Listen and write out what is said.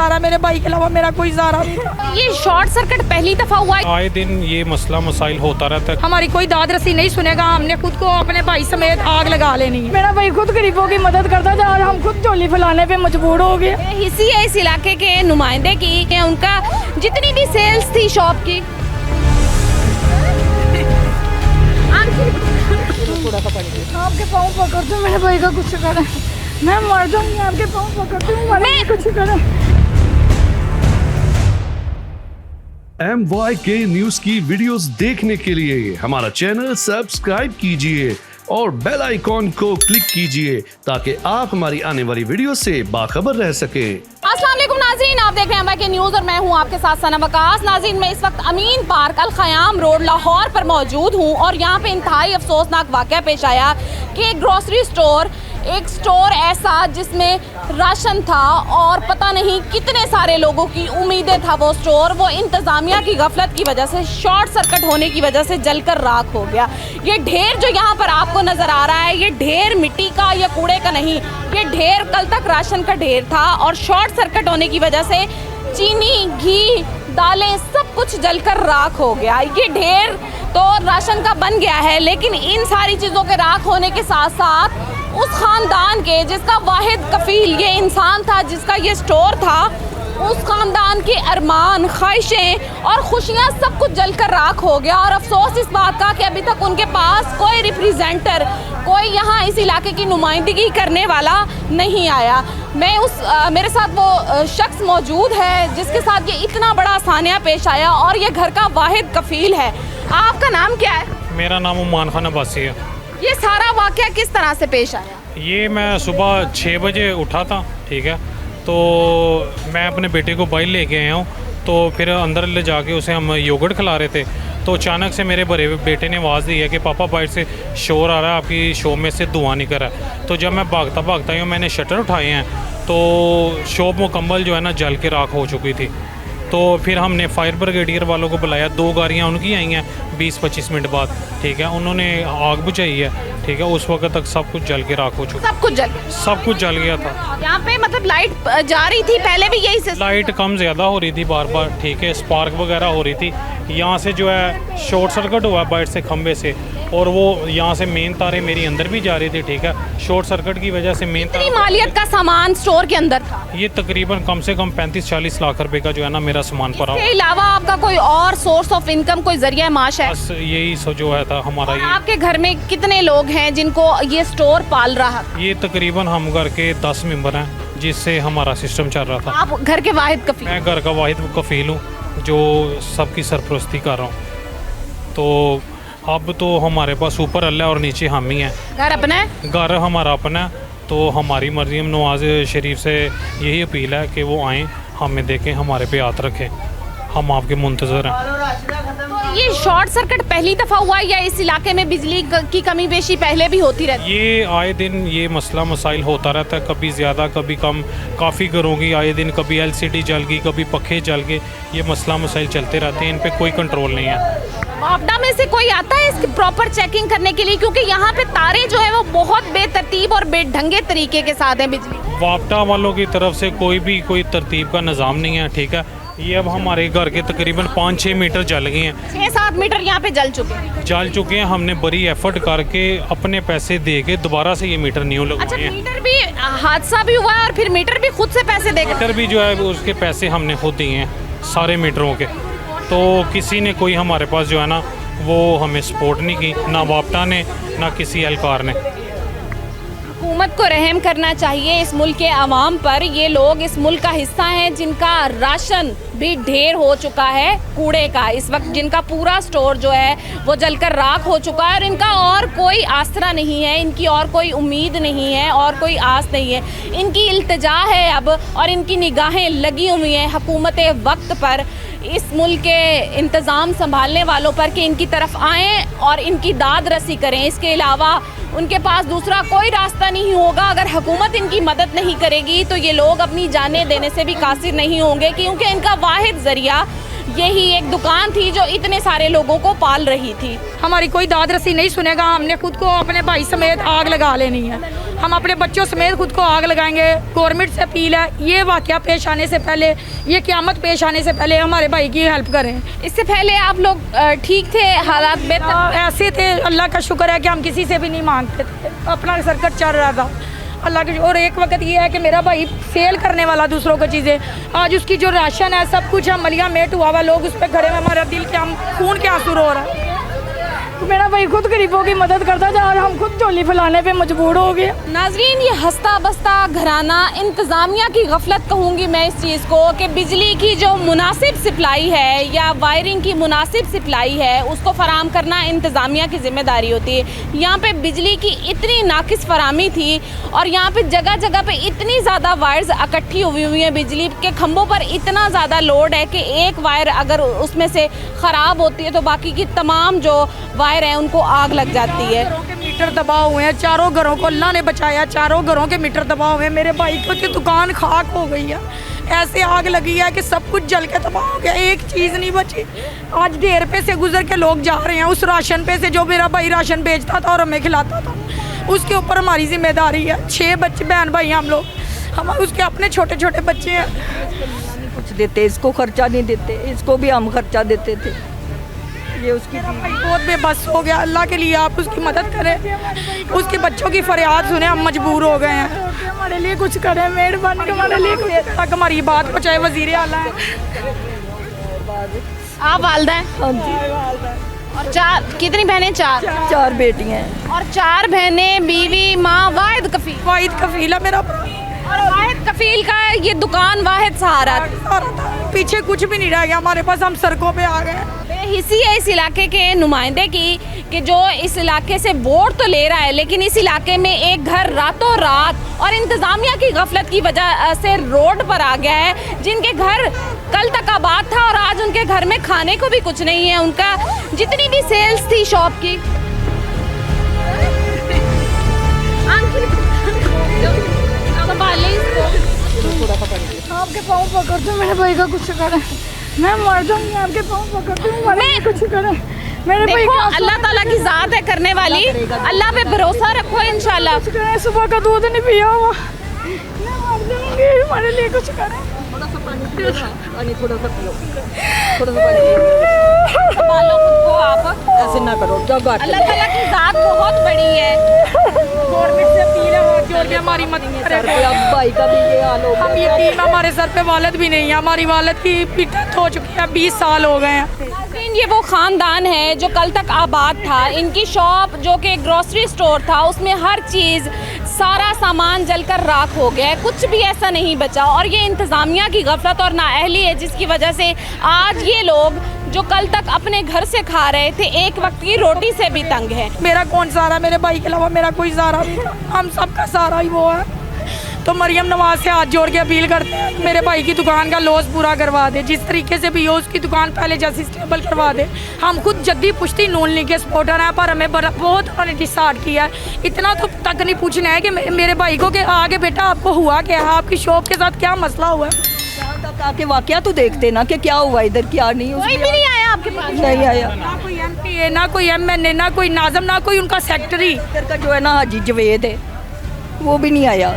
सहारा, मेरे भाई के अलावा मेरा कोई सहारा नहीं था। ये शॉर्ट सर्किट पहली दफा हुआ है? आए दिन ये मसला मसाइल होता रहता है। हमारी कोई दाद रसी नहीं सुनेगा, हमने खुद को अपने भाई समेत आग लगा लेनी है। मेरा भाई खुद गरीबों की मदद करता था और हम खुद झोली फैलाने पे मजबूर हो गए। इसी है इस इलाके के नुमाइंदे की, उनका जितनी भी सेल्स थी शॉप की, आपके पाँव पकड़ते हूँ, मेरे भाई का कुछ करें, मैं मर जाऊंगी। आपके पाँव पकड़ते हूँ, मैं कुछ करें। MYK न्यूज की वीडियोस देखने के लिए हमारा चैनल सब्सक्राइब कीजिए और बेल आइकॉन को क्लिक कीजिए ताकि आप हमारी आने वाली वीडियो से बाखबर रह सके। अस्सलाम वालेकुम नाज़रीन, आप देख रहे हैं MYK न्यूज़ और मैं हूं आपके साथ सना वकास। नाज़रीन, मैं इस वक्त अमीन पार्क अल ख़याम रोड लाहौर पर मौजूद हूं और यहां पे इंतहाई अफसोसनाक वाक़या पेश आया कि एक ग्रोसरी स्टोर, एक स्टोर ऐसा जिसमें राशन था और पता नहीं कितने सारे लोगों की उम्मीदें था वो स्टोर, वो इंतज़ामिया की गफलत की वजह से, शॉर्ट सर्किट होने की वजह से जलकर राख हो गया। ये ढेर जो यहाँ पर आपको नज़र आ रहा है, ये ढेर मिट्टी का या कूड़े का नहीं, ये ढेर कल तक राशन का ढेर था और शॉर्ट सर्किट होने की वजह से चीनी, घी, दालें सब कुछ जलकर राख हो गया। ये ढेर तो राशन का बन गया है, लेकिन इन सारी चीज़ों के राख होने के साथ साथ उस ख़ानदान के जिसका वाहिद कफ़ील ये इंसान था, जिसका ये स्टोर था, उस ख़ानदान के अरमान, ख्वाहिशें और खुशियाँ सब कुछ जलकर राख हो गया। और अफसोस इस बात का कि अभी तक उनके पास कोई रिप्रेजेंटर, कोई यहाँ इस इलाके की नुमाइंदगी करने वाला नहीं आया। मेरे साथ वो शख्स मौजूद है जिसके साथ ये इतना बड़ा सानिया पेश आया और ये घर का वाहिद कफ़ील है। आपका नाम क्या है? मेरा नाम उमान खान अब्बासी है। ये सारा वाक़या किस तरह से पेश आया? ये मैं सुबह 6 बजे उठा था, ठीक है, तो मैं अपने बेटे को बाइल लेके आया हूँ, तो फिर अंदर ले जाके उसे हम योगर्ट खिला रहे थे, तो अचानक से मेरे बड़े बेटे ने आवाज़ दी है कि पापा बाहर से शोर आ रहा है, आपकी शॉप में से धुआं निकल रहा है। तो जब मैं भागता ही हूँ, मैंने शटर उठाए हैं तो शॉप मुकम्मल जो है ना जल के राख हो चुकी थी। तो फिर हमने फायर ब्रिगेडियर वालों को बुलाया, 2 गाड़ियाँ उनकी आई हैं 20-25 मिनट बाद, ठीक है, उन्होंने आग बुझाई है, ठीक है, उस वक्त तक सब कुछ जल के राख हो चुका, सब कुछ जल गया था। यहाँ पे मतलब लाइट जा रही थी पहले भी यही सिस्टम? लाइट कम ज़्यादा हो रही थी बार बार, ठीक है, स्पार्क वगैरह हो रही थी। यहाँ से जो है शॉर्ट सर्किट हुआ बाहर से खंबे से, और वो यहाँ से मेन तारे मेरी अंदर भी जा रही थी, ठीक है, शॉर्ट सर्किट की वजह से मेन कितनी मालियत का सामान स्टोर के अंदर था? ये तकरीबन कम से कम 35-40 लाख रुपए का जो है ना मेरा सामान पड़ा। इसके अलावा आपका कोई और सोर्स ऑफ इनकम, कोई जरिया माश है? बस यही जो है था हमारा। ये आपके घर में कितने लोग हैं जिनको ये स्टोर पाल रहा? ये तकरीबन हम घर के 10 मेंबर हैं जिससे हमारा सिस्टम चल रहा था। आप घर के वाहिद कफील? मैं घर का वाहिद कफील हूँ जो सबकी सरपरस्ती कर रहा हूँ। तो अब तो हमारे पास ऊपर अल्लाह और नीचे हम ही हैं। घर अपना है? घर हमारा अपना है, तो हमारी मर्ज़ी, हम नवाज शरीफ से यही अपील है कि वो आएँ, हमें देखें, हमारे पे हाथ रखें, हम आपके मुंतज़र हैं। तो ये शॉर्ट सर्किट पहली दफ़ा हुआ या इस इलाके में बिजली की कमी बेशी पहले भी होती रहती? ये आए दिन ये मसला मसाइल होता रहता है, कभी ज़्यादा कभी कम। काफ़ी घरों की आए दिन कभी LCD जल गई, कभी पखे जल गए, ये मसला मसाइल चलते रहते हैं, इन पे कोई कंट्रोल नहीं है। वापडा में से कोई आता है इसकी प्रॉपर चेकिंग करने के लिए? क्योंकि यहाँ पे तारे जो है वो बहुत बेतरतीब और बेढंगे तरीके के साथ हैं बिजली। वापडा वालों की तरफ से कोई तरतीब का निज़ाम नहीं है, ठीक है। ये अब हमारे घर के तकरीबन 5-6 मीटर जल गए हैं, 6-7 मीटर यहाँ पे जल चुके हैं। हमने बड़ी एफर्ट करके अपने पैसे दे के दोबारा से ये मीटर न्यू लगवाए हैं। अच्छा, मीटर भी हादसा भी हुआ है और फिर मीटर भी खुद से पैसे देकर? मीटर भी जो है उसके पैसे हमने खुद दिए हैं सारे मीटरों के। तो किसी ने कोई हमारे पास जो है ना वो हमें सपोर्ट नहीं की, ना वापटा ने ना किसी एहलकार ने। हुकूमत को रहम करना चाहिए इस मुल्क के अवाम पर। ये लोग इस मुल्क का हिस्सा हैं जिनका राशन भी ढेर हो चुका है कूड़े का, इस वक्त जिनका पूरा स्टोर जो है वो जलकर राख हो चुका है और इनका और कोई आसरा नहीं है, इनकी और कोई उम्मीद नहीं है और कोई आस नहीं है। इनकी इल्तिजा है अब और इनकी निगाहें लगी हुई हैं हुकूमत वक्त पर, इस मुल्क के इंतज़ाम संभालने वालों पर कि इनकी तरफ आएँ और इनकी दाद रसी करें। इसके अलावा उनके पास दूसरा कोई रास्ता नहीं होगा। अगर हुकूमत इनकी मदद नहीं करेगी तो ये लोग अपनी जानें देने से भी कासिर नहीं होंगे, क्योंकि इनका वाहिद ज़रिया यही एक दुकान थी जो इतने सारे लोगों को पाल रही थी। हमारी कोई दाद रसी नहीं सुनेगा, हमने खुद को अपने भाई समेत आग लगा लेनी है। हम अपने बच्चों समेत खुद को आग लगाएंगे। गवर्नमेंट से अपील है, ये वाकया पेश आने से पहले, ये क़यामत पेश आने से पहले हमारे भाई की हेल्प करें। इससे पहले आप लोग ठीक थे, हालात बेहतर ऐसे थे, अल्लाह का शुक्र है कि हम किसी से भी नहीं मांगते थे, अपना सर्कट चल रहा था अल्लाह के। और एक वक्त ये है कि मेरा भाई सेल करने वाला दूसरों को चीज़ें, आज उसकी जो राशन है सब कुछ हम मलिया मेट हुआ हुआ, लोग उस पर खड़े हैं, हमारा दिल के हम खून के आंसू रो रहा है। मेरा भाई खुद गरीबों की मदद करता था, आज हम खुद झोली फैलाने पे मजबूर हो गए। नाजरीन, ये हंसता बसता घराना, इंतज़ामिया की गफलत कहूँगी मैं इस चीज़ को, कि बिजली की जो मुनासिब सप्लाई है या वायरिंग की मुनासिब सप्लाई है उसको फराम करना इंतज़ामिया की जिम्मेदारी होती है। यहाँ पे बिजली की इतनी नाकिस फरामी थी और यहाँ पे जगह जगह पे इतनी ज़्यादा वायर्स इकट्ठी हुई हैं, बिजली के खंभों पर इतना ज़्यादा लोड है कि एक वायर अगर उसमें से ख़राब होती है तो बाकी की तमाम जो वायर हैं उनको आग लग जाती है। घरों के मीटर दबा हुए हैं, चारों घरों को अल्लाह ने बचाया, चारों घरों के मीटर दबा हुए हैं। मेरे भाई की दुकान खाक हो गई है, ऐसे आग लगी है कि सब कुछ जल के तबाह हो गया, एक चीज़ नहीं बची। आज ढेर पे से गुजर के लोग जा रहे हैं, उस राशन पे से जो मेरा भाई राशन बेचता था और हमें खिलाता था, उसके ऊपर हमारी जिम्मेदारी है। 6 बच्चे बहन भाई हम लोग, हम उसके अपने छोटे छोटे बच्चे हैं। कुछ देते, इसको खर्चा नहीं देते, इसको भी हम खर्चा देते थे। ये उसकी भाई बहुत बेबस हो गया, अल्लाह के लिए आप उसकी मदद करें, उसके बच्चों की फरियाद सुने, हम मजबूर हो गए हैं। हमारे लिए कुछ करें, मेहरबानी हमारे लिए कुछ तक हमारी बात पहुँचाए। वज़ीर आला है, आप वालदा हैं? हाँ जी, और चार, कितनी बहनें? 4 बेटियाँ हैं और 4 बहनें, बीवी, माँ, वाहिद कफील। वाहिद कफील है मेरा भरा। और वाहिद कफील का ये दुकान वाहिद सहारा थी। सारा था, पीछे कुछ भी नहीं रह गया हमारे पास, हम सड़कों पे आ गए। बेहिसी है इस इलाके के नुमाइंदे की कि जो इस इलाके से वोट तो ले रहा है लेकिन इस इलाके में एक घर रातों रात और इंतज़ामिया की गफलत की वजह से रोड पर आ गया है। जिनके घर कल तक आबाद था और आज उनके घर में खाने को भी कुछ नहीं है, उनका जितनी भी सेल्स थी शॉप की। आपके पाँव पकड़ते मेरे भाई का कुछ करें, मैं मर जाऊंगी। आपके पाँव पकड़ती हूँ, मैं कुछ करें मेरे भाई देखो, का। अल्लाह ताला की ज़ात है करने वाली, अल्लाह पे भरोसा रखो इंशाल्लाह। कुछ करें, सुबह का दूध नहीं पिया हुआ, मैं मर जाऊंगी, हमारे लिए कुछ करें। थोड़ा सा पानी, थोड़ा सा पियो, थोड़ा सा पानी पियो। संभालो खुद को आप, ऐसे ना करो, जब अल्लाह ताला की ज़ात बहुत बड़ी है। गवर्नमेंट से अपील है, हाथ जोड़ के हमारी मदद सर पे करें। अब भाई का भी ये हाल हो हम गया। यकीन, हमारे सर पे वालिद भी नहीं है, हमारी वालिद की डेथ हो चुकी है, 20 साल हो गए हैं। नाज़रीन, ये वो ख़ानदान है जो कल तक आबाद था। इनकी शॉप जो कि ग्रोसरी स्टोर था उसमें हर चीज़, सारा सामान जलकर राख हो गया है, कुछ भी ऐसा नहीं बचा। और ये इंतज़ामिया की गफलत और नाअहली है जिसकी वजह से आज ये लोग जो कल तक अपने घर से खा रहे थे एक वक्त की रोटी से भी तंग है। मेरा कौन सहारा, मेरे भाई के अलावा मेरा कोई सहारा नहीं था, हम सबका सहारा ही वो है। तो मरियम नवाज से हाथ जोड़ के अपील करते हैं, मेरे भाई की दुकान का लॉस पूरा करवा दे, जिस तरीके से भी हो उसकी दुकान पहले जैसी स्टेबल करवा दे। हम खुद जद्दी पुश्ती नून लीग के सपोर्टर हैं, पर हमें बहुत उन्होंने डिसाइड किया है। इतना तो तक नहीं पूछना है कि मेरे भाई को कि आगे बेटा आपको हुआ क्या है, आपकी शॉप के साथ क्या मसला हुआ है। तक आके वाकया तो देखते ना कि क्या हुआ इधर, क्या नहीं। कोई भी नहीं आया आपके पास? नहीं आया, ना कोई MP है, ना कोई MNA, ना कोई नाज़म, ना कोई उनका सेक्रेटरी। इधर का जो है ना हाजी जवेद है, वो भी नहीं आया।